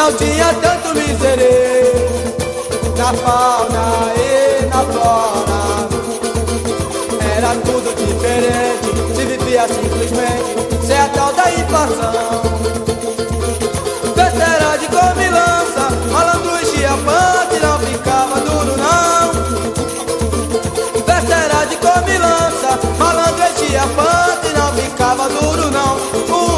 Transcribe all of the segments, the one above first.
não tinha tanto miserê na fauna e na flora. Era tudo diferente, se vivia simplesmente sem a tal da inflação. Festa era de comilança, malandro e chiapante, não ficava duro não. Festa era de comilança, malandro e chiapante, não ficava duro não.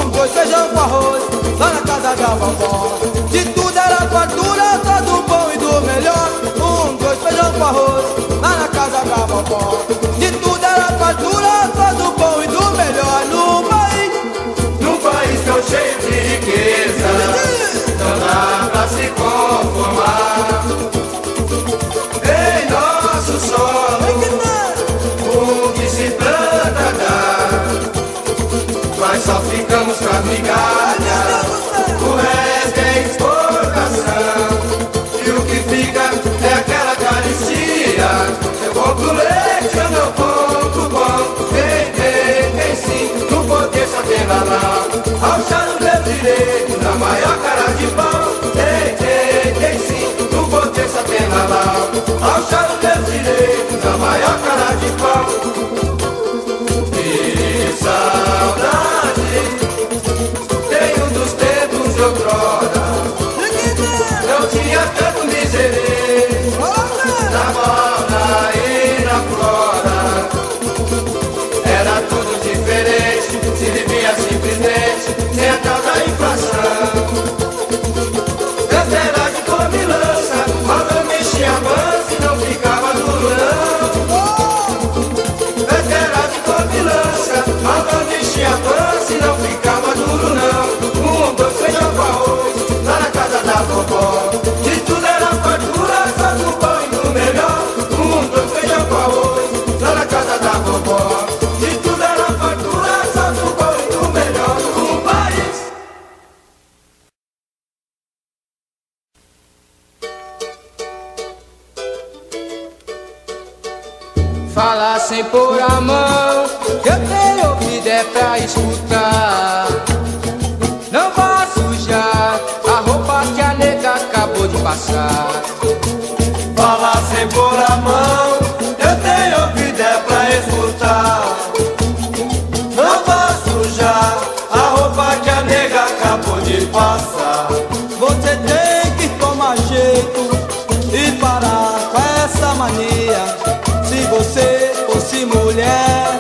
1, 2, feijão com arroz, lá na casa da vovó. De tudo era fartura, só do bom e do melhor. 1, 2, feijão com arroz, lá na casa da vovó. De tudo era fartura, só do bom e do melhor. Num país tão cheio de riqueza, não dá pra se conformar. Em nosso solo, o que se planta dá, mas só ficamos com as migalhas, o resto é exportação. E o que fica é aquela caristia. Eu compro leite, eu não compro pão. Tem sim, no poder só tem lá. Ao chá no meu direito, na maior cara de pau. Tem sim, no poder só tem lá. Ao chá no meu direito, na maior cara de pau. Que saudade tenho dos tempos de outrora. Não tinha tanto miserê na fauna e na flora. Era tudo diferente, se vivia simplesmente sem a tal da inflação. Festa era de comilança, malandro mexia a pança e não ficava duro não. Festa era de comilança, malandro mexia a pança e não ficava duro não. 1, 2, feijão com arroz, lá na casa da vovó. De tudo era fartura, só do bom e do melhor. 1, 2, feijão com arroz, lá na casa da vovó. De tudo era fartura, só do bom e do melhor. Um país. Fala sem pôr a mão, que eu tenho ouvido é pra escutar. Não vá sujar a roupa que a nega acabou de passar. Fala sem pôr a mão, eu tenho ouvido é pra escutar. Não vá sujar a roupa que a nega acabou de passar. Você tem que tomar jeito e parar com essa mania. Se você fosse mulher,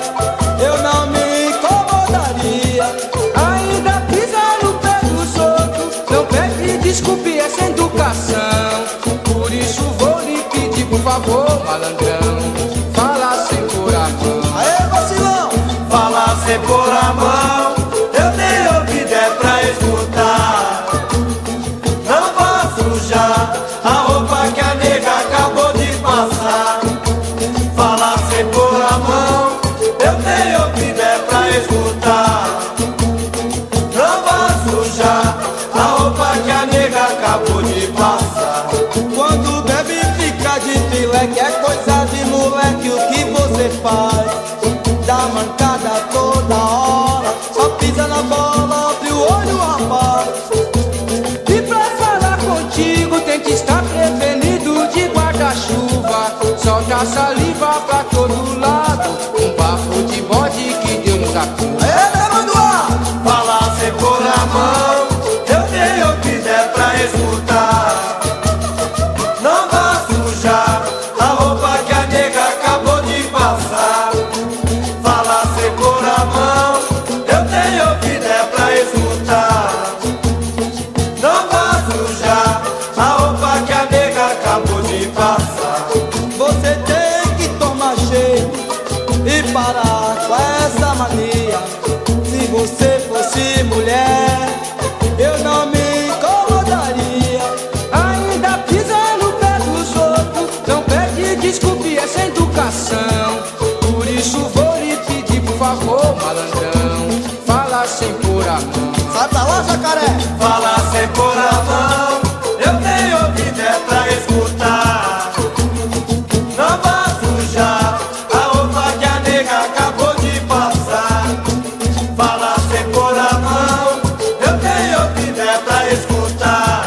eu não me incomodaria. Ainda pisa no pé dos outros, não pede desculpa, é sem educação. Por isso vou lhe pedir, por favor, malandrão, fala sem pôr a mão. Aê, vacilão! Fala sem pôr a mão, eu tenho ouvido é pra escutar. Não vá sujar a roupa que a nega acabou de passar. Fala sem pôr a mão, eu tenho ouvido é pra escutar. Não vá sujar a roupa que a nega acabou de passar. Quando bebe fica de fileque, é coisa de moleque o que você faz. Dá mancada toda hora, só pisa na bola, abre o olho, rapaz. E pra falar contigo tem que estar prevenido de guarda-chuva. Solta a saliva pra todo lado, um bafo de bode que deu no tatu. Fala sem pôr a mão, eu tenho ouvido é pra escutar. Não vá sujar a roupa que a nega acabou de passar. Fala sem pôr a mão, eu tenho ouvido é pra escutar. Não vá sujar a roupa que a nega acabou de passar. Você tem que tomar jeito e parar com essa mania. Se você fosse mulher, eu não me incomodaria. Ainda pisa no pé dos outros, não pede desculpa, é sem educação. Por isso vou lhe pedir, por favor, malandrão, fala sem pôr a mão. Sai pra lá, jacaré! Fala sem pôr a mão, eu tenho ouvido é pra escutar. Não vá sujar a roupa que a nega acabou de passar. Fala sem pôr a mão, eu tenho ouvido é pra escutar.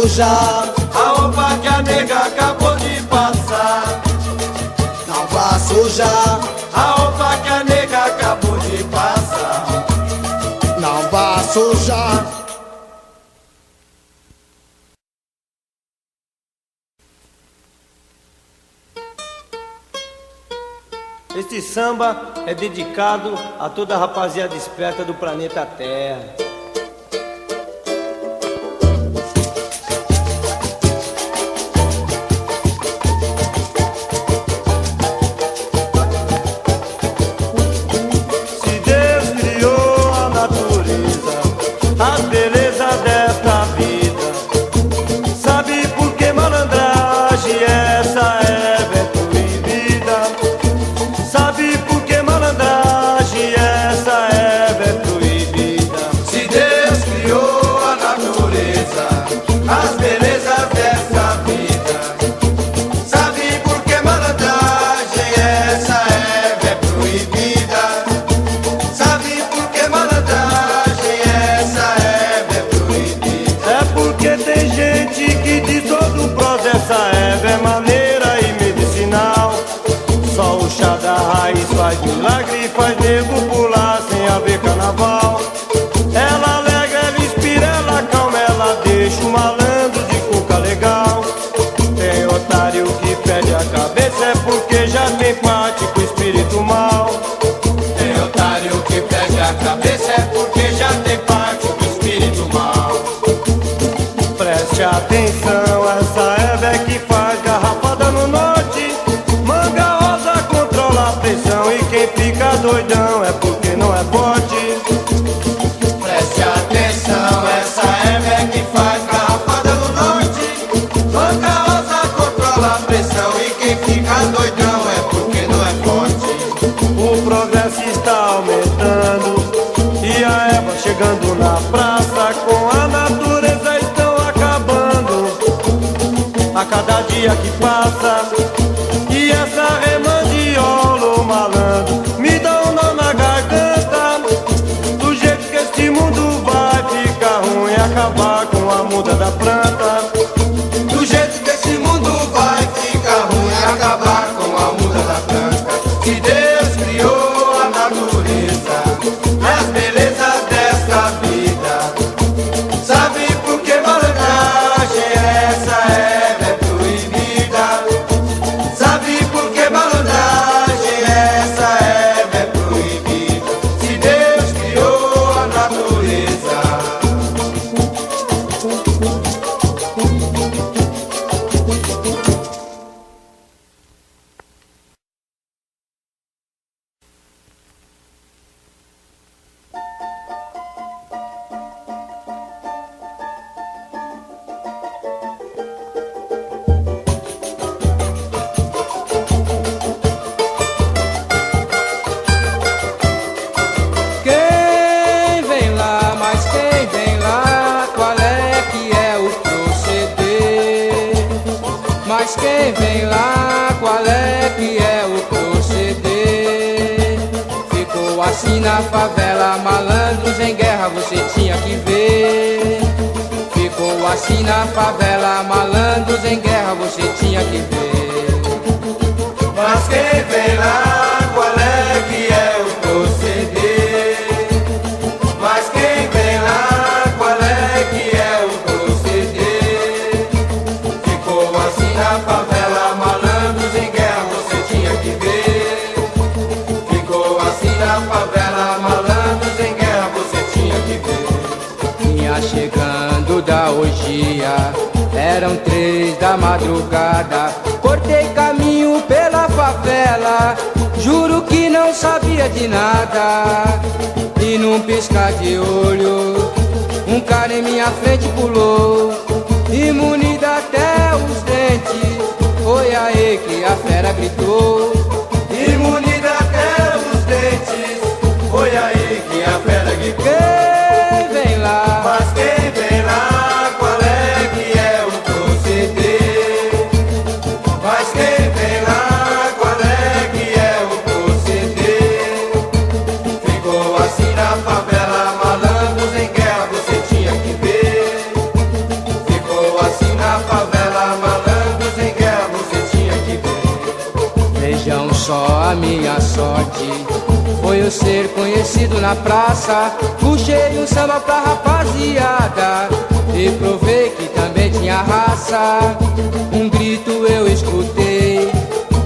sujar. A roupa que a nega acabou de passar. Não vá sujar. A roupa que a nega acabou de passar. Não vá sujar. Este samba é dedicado a toda a rapaziada esperta do planeta Terra. Se Deus criou a natureza, as belezas desta vida, sabe por que malandragem essa é proibida? Sabe por que malandragem essa é proibida? Se Deus criou a natureza, as belezas dessa vida, sabe por que malandragem essa é proibida? Sabe por que malandragem essa é proibida? É porque tem gente que diz todo o prosa essa é maneira e medicinal. Só o chá da raiz faz milagre, faz nego pular sem haver carnaval. Ela alegra, ela inspira, ela calma, ela deixa o malandro de cuca legal. Tem otário que perde a cabeça, é porque já tem parte com o espírito mal. Tem otário que perde a cabeça, é porque já tem parte do espírito mal. Preste atenção, essa é que faz garrafada no norte. Manga rosa controla a pressão e quem fica doidão é porque não é forte. Preste atenção, essa é que faz garrafada no norte. Manga rosa controla a pressão e quem fica doidão é porque não é forte. O progresso está aumentando e a erva chegando na praça. Com a natureza estão acabando a cada dia que passa. E essa remandiola, ô malandro, me dá um nó na garganta. Do jeito que este mundo vai ficar ruim, acabar com a muda da planta. Do jeito que esse mundo vai ficar ruim, acabar com a muda da planta. Se Deus criou a natureza, as belezas desta vida, sabe por que malandragem essa é proibida? Sabe por que malandragem essa é proibida? Se Deus criou a natureza. Quem vem lá, mas quem vem lá, qual é que é o proceder? Mas quem vem lá, qual é que é o proceder? Ficou assim na favela, malandros em guerra, você tinha que ver. Ficou assim na favela, malandros em guerra, você tinha que ver. Mas quem vem lá, qual é que é o proceder? Mas quem vem lá, qual é que é o proceder? Ficou assim na favela, malandros em guerra, você tinha que ver. Ficou assim na favela, malandros em guerra, você tinha que ver. Vinha chegando da orgia, eram 3 da madrugada. Cortei caminho pela favela, juro que não sabia de nada. E num piscar de olho, um cara em minha frente pulou, imunido até os dentes. Foi aí que a fera gritou, Imunida até os dentes, foi aí que a fera gritou. quem vem lá? Mas quem vem lá, qual é que é o proceder? Mas quem vem lá, qual é que é o proceder? Ficou assim na favela, malandros em guerra, você tinha que ver. Ficou assim a minha sorte foi eu ser conhecido na praça. Puxei um samba pra rapaziada e provei que também tinha raça. Um grito eu escutei,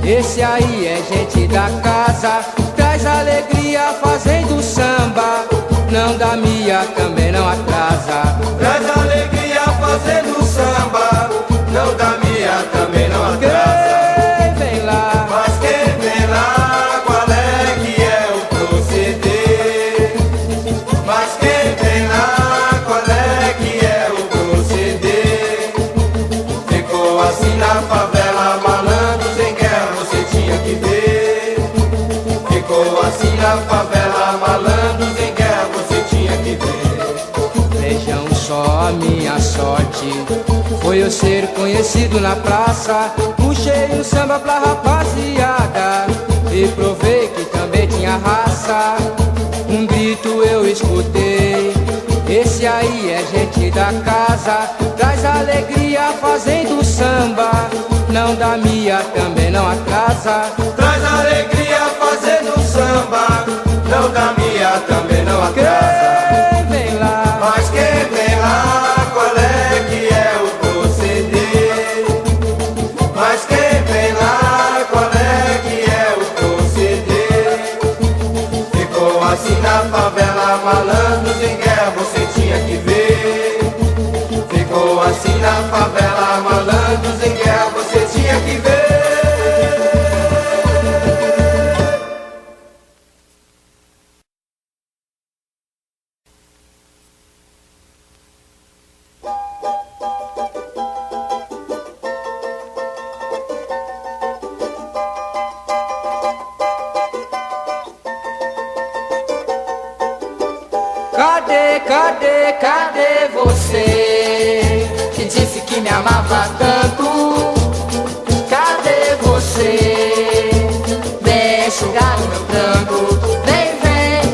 esse aí é gente da casa. Traz alegria fazendo samba, não dá mia, também não atrasa. Traz alegria fazendo samba, não dá mia, também não atrasa. Quem vem lá? Mas quem vem lá, qual é que é o proceder? Mas quem vem lá, qual é que é o proceder? Ficou assim na favela, malandros em guerra, você tinha que ver. Ficou assim na favela, malandros em guerra, você tinha que ver. Vejam só a minha sorte, foi eu ser conhecido na praça. Puxei um samba pra rapaziada e provei que também tinha raça. Um grito eu escutei, esse aí é gente da casa. Traz alegria fazendo samba, não dá mia, também não atrasa. Traz alegria fazendo samba, não dá mia, também não atrasa. Quem vem lá? Mas quem vem lá, qual é que é o proceder? Mas quem vem lá, qual é que é o proceder? Ficou assim na favela, malandros em guerra, você tinha que ver. Ficou assim na favela, malandros em guerra, você tinha que ver. Cadê você que disse que me amava tanto? Cadê você? Vem enxugar o meu pranto. Vem.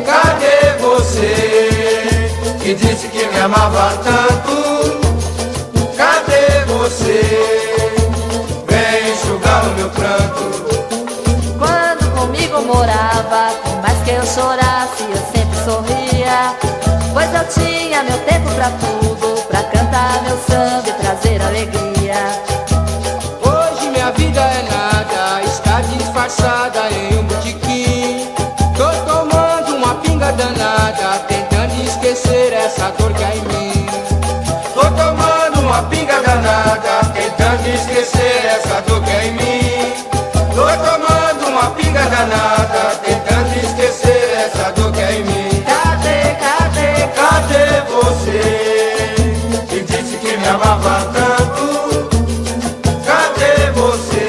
Cadê você que disse que me amava tanto? Cadê você? Vem enxugar o meu pranto. Quando comigo morava, por mais que eu chorasse, eu sempre sorria. Pois eu tinha meu tempo pra tudo, pra cantar meu samba e trazer alegria. Hoje minha vida é nada, está disfarçada em um botequim. Tô tomando uma pinga danada, tentando esquecer essa dor que há em mim. Tô tomando uma pinga danada, tentando esquecer essa dor que é em mim. Tô tomando uma pinga danada, tentando esquecer essa dor que é em mim. Cadê você que disse que me amava tanto? Cadê você?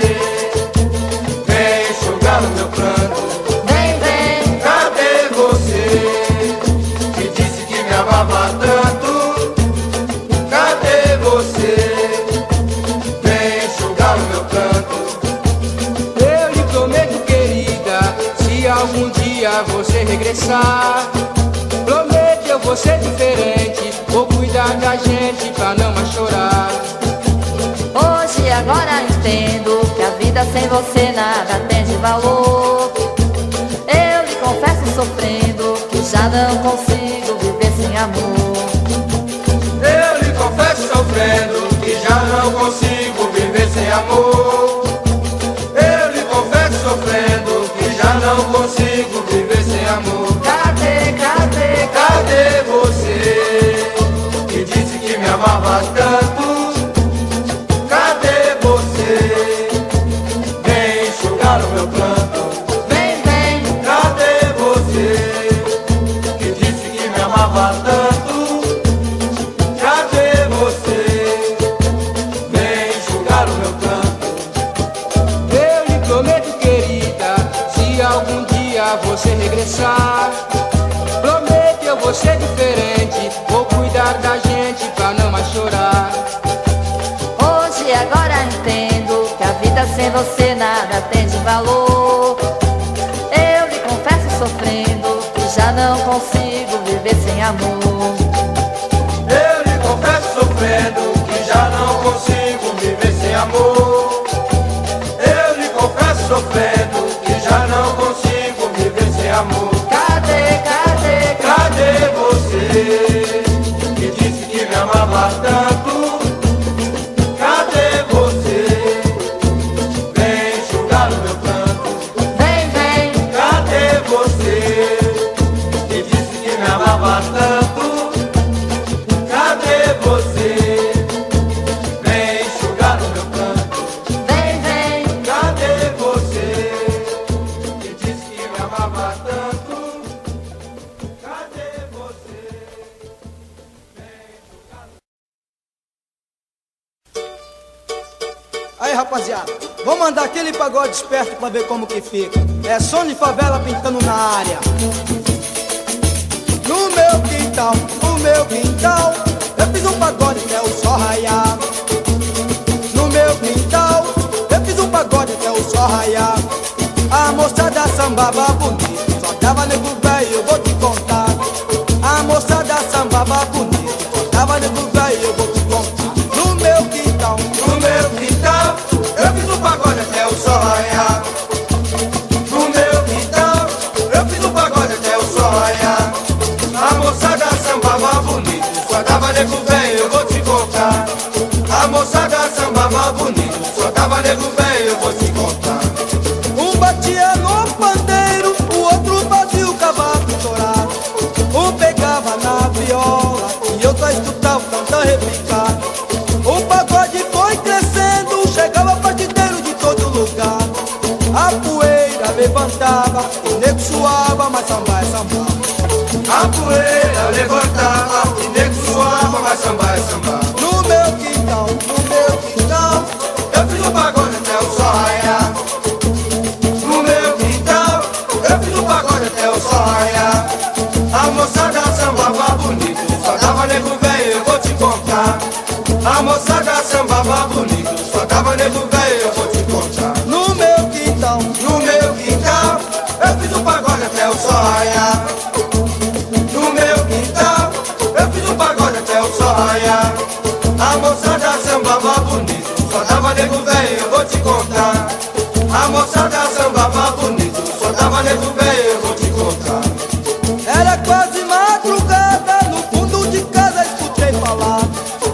Vem enxugar o meu pranto. Vem. Cadê você que disse que me amava tanto? Cadê você? Vem enxugar o meu pranto. Eu lhe prometo, querida, se algum dia você regressar, prometo eu vou ser diferente, vou cuidar da gente pra não mais chorar. Hoje agora entendo que a vida sem você nada tem de valor. Eu lhe confesso sofrendo que já não consigo viver sem amor. Eu lhe confesso sofrendo que já não consigo viver sem amor. Eu lhe confesso sofrendo que já não consigo viver sem amor. Cadê você que disse que me amava tanto? Cadê você? Vem enxugar o meu pranto. Vem. Cadê você que disse que me amava tanto? Cadê você? Vem enxugar o meu pranto. Eu lhe prometo, querida, se algum dia você regressar, prometo eu vou ser diferente, vou cuidar da gente pra não mais chorar. Hoje agora entendo que a vida sem você nada tem de valor. Eu lhe confesso sofrendo que já não consigo viver sem amor. Eu lhe confesso sofrendo que já não consigo viver sem amor. Eu lhe confesso sofrendo que já não consigo amava tanto, cadê você? Vem enxugar no meu canto. Vem, vem, Cadê você? Que disse que me amava tanto. Cadê você? Aí, rapaziada, vamos mandar aquele pagode esperto pra ver como que fica. É som de favela pintando na área. No meu quintal, eu fiz um pagode até o sol raiar. No meu quintal, eu fiz um pagode até o sol raiar. A moçada sambava bonito, só dava nego velho, eu vou te contar. A moçada sambava bonito, só dava nego velho, eu vou te contar. No meu quintal, eu fiz um pagode até o sol raiar. No meu quintal, eu fiz um pagode até o sol raiar. A moçada sambava bonito, só dava nego velho, eu vou te contar. A moçada sambava bonito, só dava nego velho, eu vou te contar. um batia no pandeiro, o outro fazia o cavaco estourar. Um pegava na viola e eu só escutava o cantar repicar. O pagode foi crescendo, chegava partideiro de todo lugar. A poeira levantava, o nego suava, mas samba é samba. A poeira levantava, e nego suava, mas samba é samba. No meu quintal, Eu fiz um pagode até o sol raiar. No meu quintal, eu fiz um pagode até o sol raiar. A moçada sambava bonito, só dava nego velho, eu vou te contar. A moçada sambava bonito, só dava nego velho, eu vou te contar. no meu quintal, No meu quintal, eu fiz um pagode até o sol raiar. No meu quintal, eu fiz um pagode até o sol raiar. A moçada sambava bonito, só dava nego velho, eu vou te contar. A moçada sambava bonito, só dava nego velho, eu vou te contar. era quase madrugada, no fundo de casa escutei falar.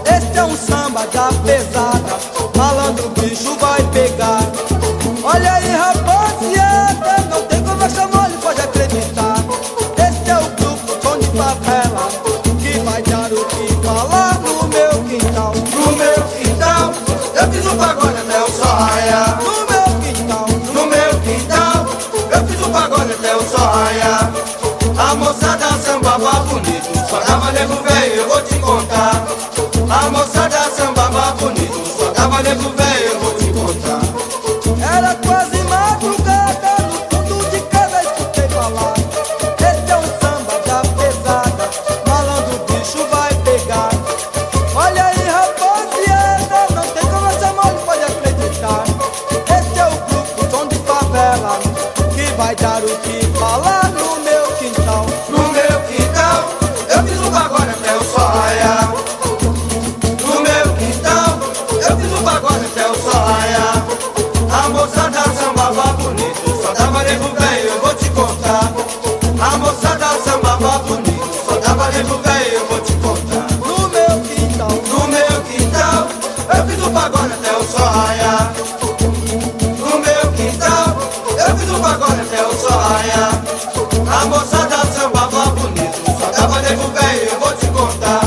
Este é um samba da pesada, malandro bicho vai pegar. Olha aí, rapaziada, não tem conversa mole, pode acreditar. Este é o grupo Som de Favela, que vai dar o que falar no meu quintal. No meu quintal, eu fiz um pagode até o sol raiar. No meu quintal, No meu quintal, eu fiz um pagode até o sol raiar. A moçada sambava bonito, só dava nego velho, eu vou te contar. A moçada sambava bonito, só dava nego velho, eu vou te contar. era quase madrugada, no fundo de casa escutei falar. Este é um samba da pesada, malandro bicho vai pegar. Olha aí, rapaziada, não tem conversa mole, pode acreditar. Este é o grupo Som de Favela, que vai dar o que falar no meu quintal. No meu quintal, eu fiz um pagode até o sol raiar. No meu quintal, eu fiz um pagode até o sol raiar. A moçada sambava bonito, só dava nego velho, eu vou te contar. A moçada sambava bonito, só dava nego velho, eu vou te contar. No meu quintal, No meu quintal, eu fiz um pagode até o sol raiar. No meu quintal, eu fiz um pagode até o sol raiar. A moçada sambava bonito, só dava nego velho, eu vou te contar.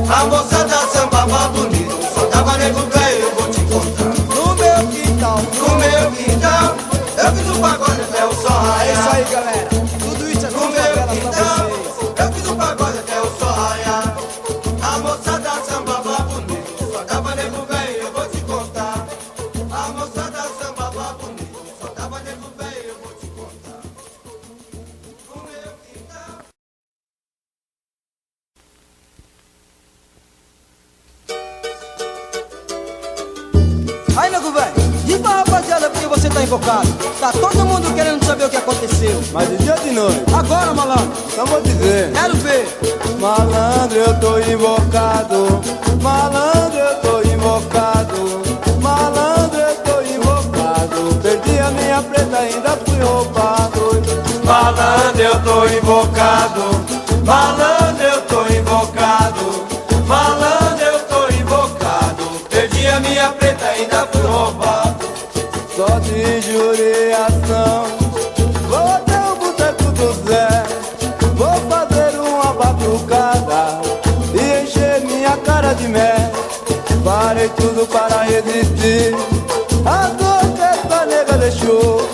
A moçada sambava bonito, só dava nego velho, eu vou te contar. no meu quintal. No meu quintal, eu fiz um pagode até o sol É isso raiar. aí, galera. Tudo isso é No Som de meu Favela pra quintal, vocês. eu fiz um pagode até o sol raiar. A moçada sambava bonito, só dava nego velho, eu vou te contar. A moçada sambava bonito, só dava nego velho, eu vou te contar. No meu quintal. Aí, nego velho, diz pra rapaziada porque você tá invocado. Tá todo mundo querendo saber o que aconteceu. Mas de dia ou de noite? Agora, malandro, Então vou dizer. quero ver. Malandro, eu tô invocado. Malandro, eu tô invocado. Malandro, eu tô invocado. Perdi a minha preta, ainda fui roubado. Malandro, eu tô invocado. Malandro, eu tô invocado. Malandro, eu tô invocado. Perdi a minha preta, ainda fui roubado. Só de jureação. Vou até o boteco do Zé. Vou fazer uma bagunça. era de mel. Parei tudo para resistir a dor que essa nega deixou.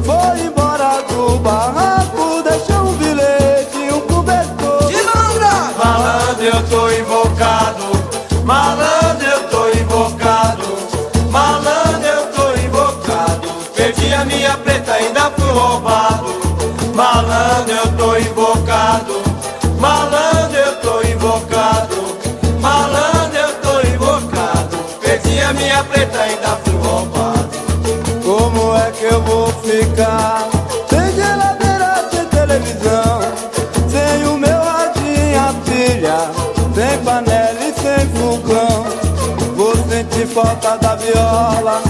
Foi embora do barraco, deixou um bilhete e um cobertor. De malandra! Malandro, eu tô invocado. Malandro, eu tô invocado. Malandro, eu tô invocado. Perdi a minha preta, ainda fui roubado. Malandro, eu tô invocado. Malandro, eu tô invocado. Malandro, eu tô invocado. Perdi a minha preta, ainda fui roubado. Como é que eu vou ficar sem geladeira, sem televisão, sem o meu radinho, a pilha, sem panela e sem fogão? Vou sentir falta da viola,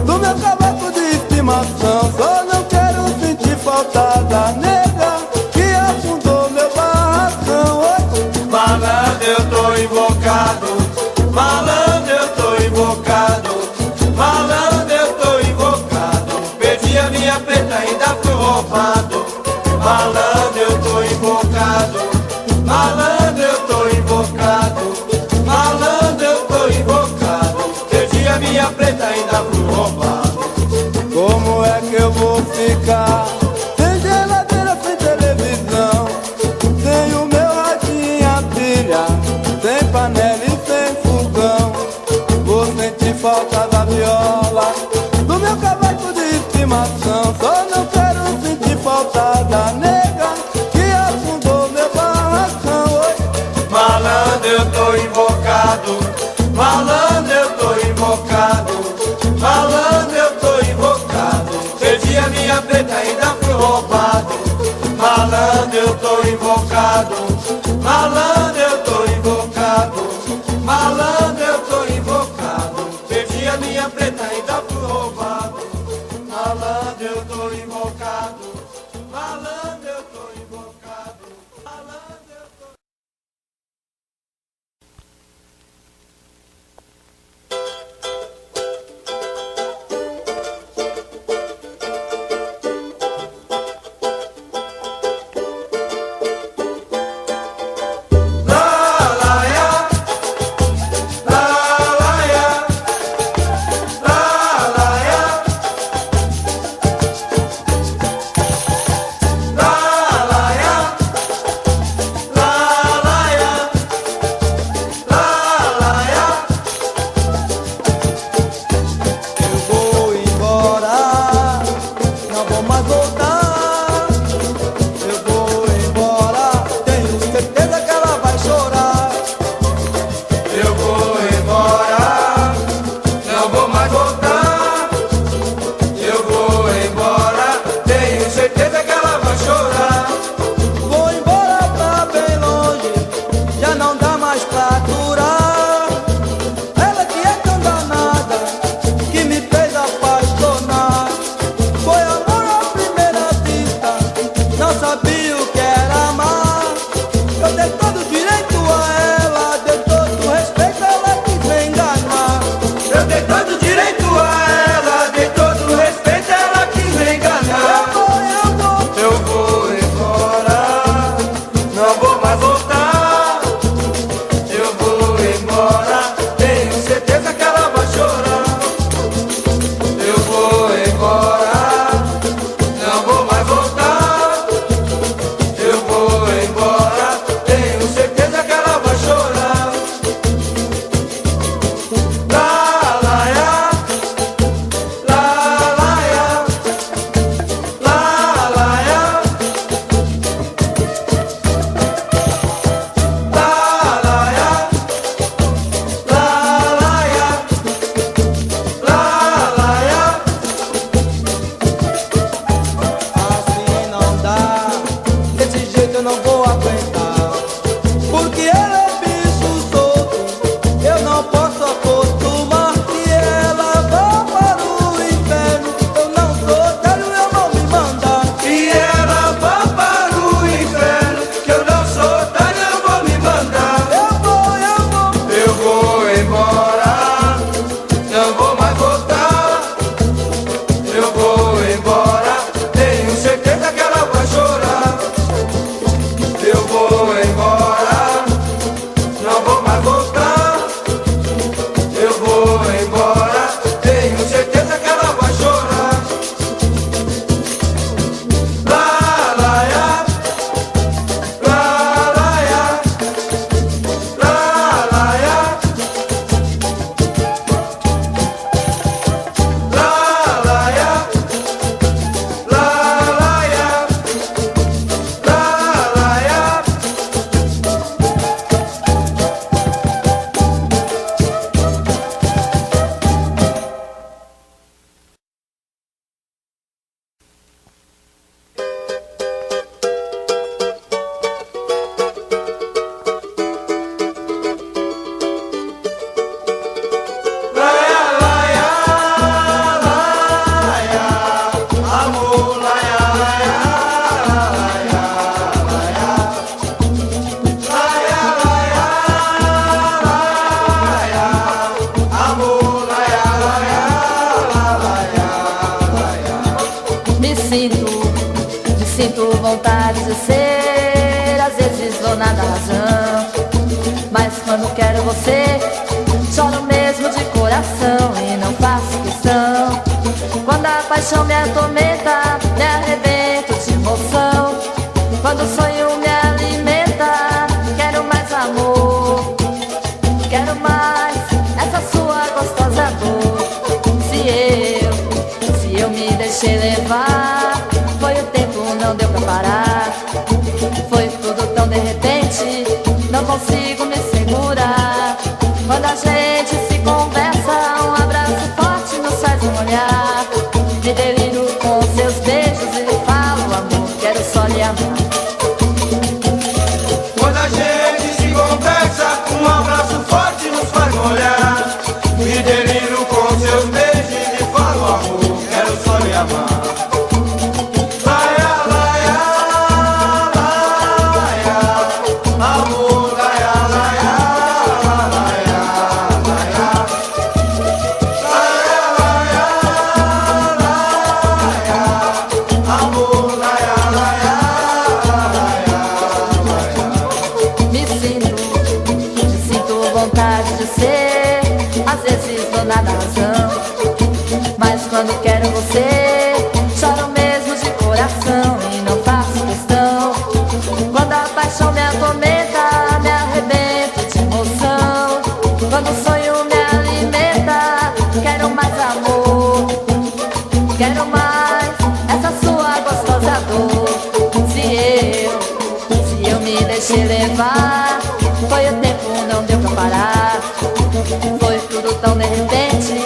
do meu cavaco de estimação. Só não quero sentir falta da nega que afundou meu barracão. Malandro, eu tô invocado. Malandro, eu tô invocado. Malandro, eu tô invocado. Perdi a minha preta, ainda fui roubado. Malandro, eu tô invocado. Malandro, eu tô invocado. Malandro, eu tô invocado. Perdi a minha preta, ainda fui roubado. Como é que eu vou ficar sem geladeira, sem televisão, sem o meu radinho, a pilha, sem panela e sem fogão? Vou sentir falta da viola, do meu cavaco de estimação. Só não quero sentir falta da nega que afundou meu barracão. Malandro, eu tô invocado. Malandro, eu tô invocado. Malandro, eu tô invocado. Perdi a minha preta, ainda fui roubado. Malandro, eu tô invocado. Malandro, eu tô invocado. Malandro, eu tô invocado. Perdi a minha preta, ainda fui roubado. Malandro, eu tô invocado. Malandro, eu tô invocado. Malandro, eu tô... dou nada razão. Mas quando quero você, choro mesmo de coração e não faço questão. Quando a paixão me atormenta, me arrebento de emoção. Quando o sonho me alimenta, quero mais amor, quero mais essa sua gostosa dor. Se eu me deixei levar, foi o tempo, não deu pra parar. Foi tudo tão de repente, não consigo me segurar. Quando a gente se conversa, um abraço forte nos faz um olhar. Me deliro com seus beijos e lhe falo, amor, quero só lhe amar. Quando a gente se conversa, um abraço forte nos faz olhar. Me deliro com seus beijos e lhe falo, amor, quero só lhe amar. Quando quero você, choro mesmo de coração e não faço questão. Quando a paixão me atormenta, me arrebento de emoção. Quando o sonho me alimenta, quero mais amor, quero mais essa sua gostosa dor. Se eu me deixei levar, foi o tempo, não deu pra parar. Foi tudo tão de repente,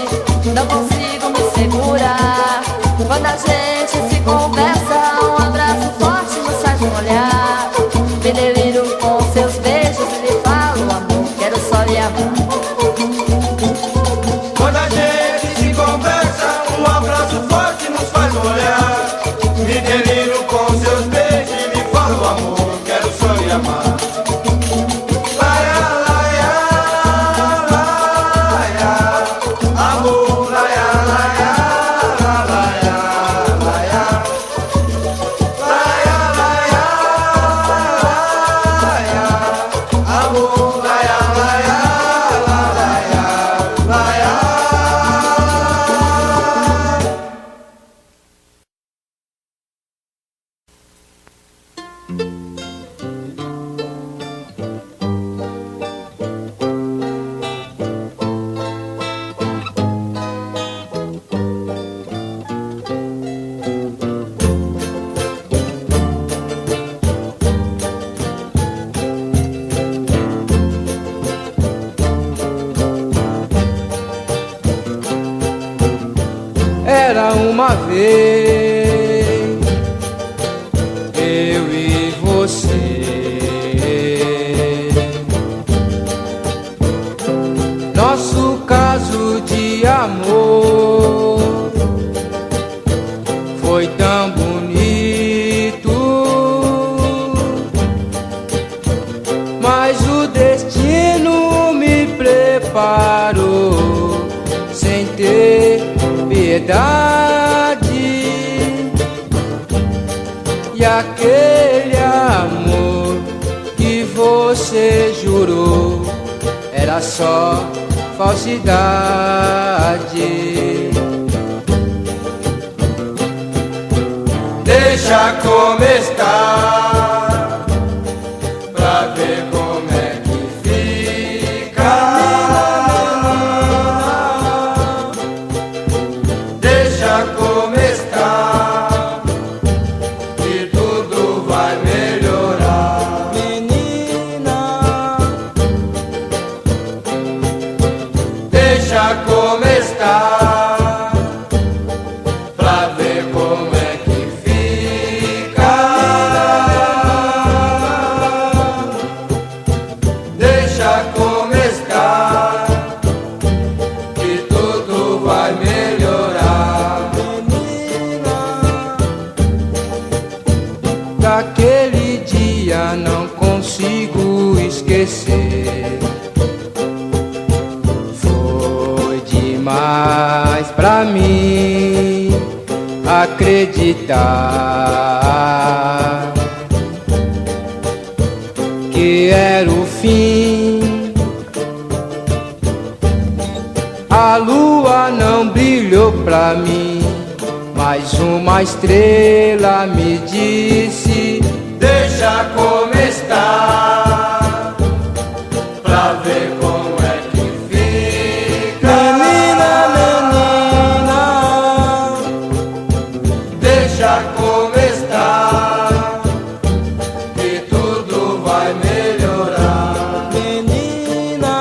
não consigo me segurar. Quando a gente se conversa, um abraço forte nos faz um olhar. Me deliro com seus beijos e lhe falo, amor, quero só lhe amar. Quando a gente se conversa, um abraço forte nos faz olhar. Me deliro com seus beijos e lhe falo, amor, quero só lhe amar. Era uma vez eu e você, nosso caso de amor foi tão bonito, mas o destino me preparou sem ter piedade, e aquele amor que você jurou era só falsidade. Deixa como está, pra ver como é que fica. Deixa como está, que tudo vai melhorar. Menina, deixa como está, pra ver como é que fica. Deixa como está, que tudo vai melhorar. daquele dia não consigo esquecer. Foi demais pra mim acreditar que era o fim. A lua não brilhou pra mim, mas uma estrela me disse: deixa como está, pra ver como é que fica. Menina, menina, deixa como está, que tudo vai melhorar. menina,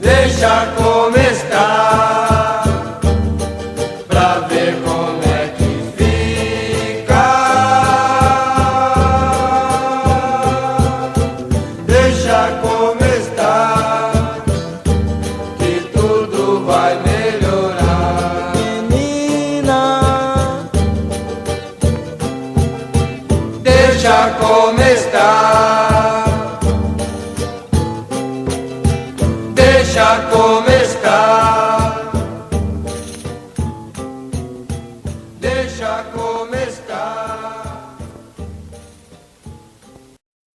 Deixa como está, pra ver como é que fica. Deixa como está, que tudo vai melhorar. menina, Deixa como está, deixa como está.